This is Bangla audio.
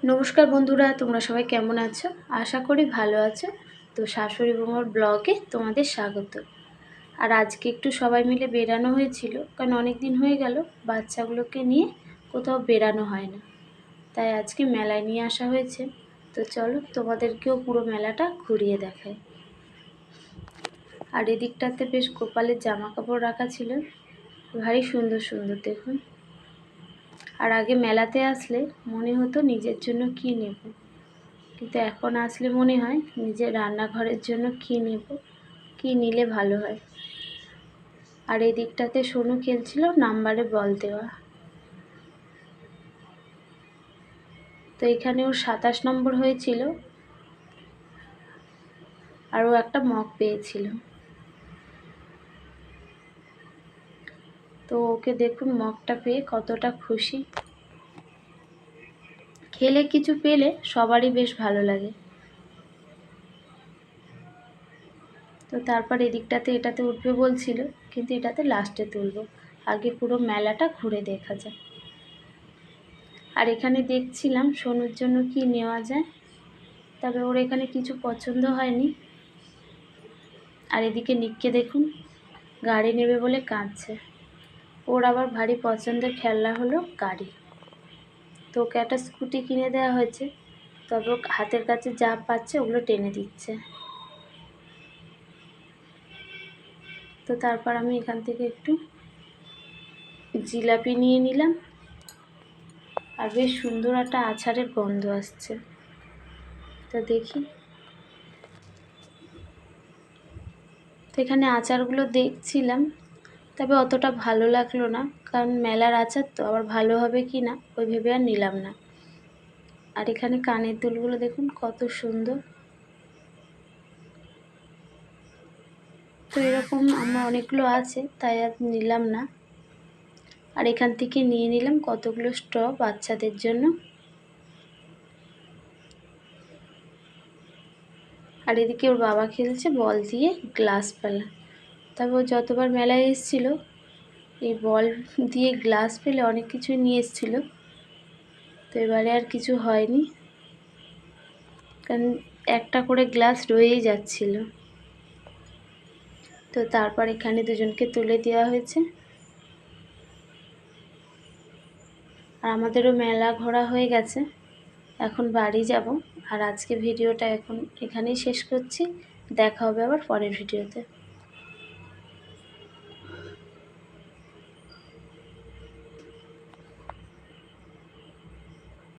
নমস্কার বন্ধুরা, তোমরা সবাই কেমন আছো? আশা করি ভালো আছো। তো শাশুড়ি বৌমার ব্লগে তোমাদের স্বাগত। আর আজকে একটু সবাই মিলে বেরানো হয়েছিল, কারণ অনেক দিন হয়ে গেল বাচ্চাগুলোকে নিয়ে কোথাও বেরানো হয় না, তাই আজকে মেলায় নিয়ে আসা হয়েছে। তো চলো তোমাদেরকেও পুরো মেলাটা ঘুরিয়ে দেখাই। আর এদিকটাতে বেশ গোপালের জামা কাপড় রাখা ছিল, ভারী সুন্দর সুন্দর দেখুন। আর আগে মেলাতে আসলে মনে হতো নিজের জন্য কী নেব, কিন্তু এখন আসলে মনে হয় নিজের রান্নাঘরের জন্য কী নেব, কী নিলে ভালো হয়। আর এই দিকটাতে সোনু খেলছিল নাম্বারে বল দেওয়া। তো এখানে ওর 27 নম্বর হয়েছিল, আর ও একটা মগ পেয়েছিল। তো ওকে দেখুন মগটা পেয়ে কতটা খুশি। খেলে কিছু পেলে সবারই বেশ ভালো লাগে। তো তারপর এদিকটাতে এটাতে উঠবে বলছিল, কিন্তু এটাতে লাস্টে তুলব, আগে পুরো মেলাটা ঘুরে দেখা যায়। আর এখানে দেখছিলাম সোনুর জন্য কি নেওয়া যায়, তবে ওর এখানে কিছু পছন্দ হয়নি। আর এদিকে নিককে দেখুন গাড়ি নেবে বলে কাঁদছে। ওর আবার ভারী পছন্দের খেলনা হলো গাড়ি। তো ওকে একটা স্কুটি কিনে দেওয়া হয়েছে, তবে ও হাতের কাছে যা পাচ্ছে ওগুলো টেনে দিচ্ছে। তো তারপর আমি এখান থেকে একটু জিলাপি নিয়ে নিলাম, আর বেশ সুন্দর একটা আচারের গন্ধ আসছে। তো দেখি, তো এখানে আচারগুলো দেখছিলাম, তবে অতটা ভালো লাগলো না, কারণ মেলার আচার তো আবার ভালো হবে কি না ওই ভেবে আর নিলাম না। আর এখানে কানের দুলগুলো দেখুন কত সুন্দর। তো এরকম আমার অনেকগুলো আছে, তাই আর নিলাম না। আর এখান থেকে নিয়ে নিলাম কতগুলো স্ট্র বাচ্চাদের জন্য। আর এদিকে ওর বাবা খেলছে বল দিয়ে গ্লাস ফেলা। তবে ও যতবার মেলায় এসেছিলো এই বল দিয়ে গ্লাস ফেলে অনেক কিছুই নিয়ে এসেছিলো, তো এবারে আর কিছু হয়নি, কারণ একটা করে গ্লাস রয়েই যাচ্ছিল। তো তারপর এখানে দুজনকে তুলে দেওয়া হয়েছে। আর আমাদেরও মেলা ঘোরা হয়ে গেছে, এখন বাড়ি যাব। আর আজকে ভিডিওটা এখানেই শেষ করছি, দেখা হবে আবার পরের ভিডিওতে।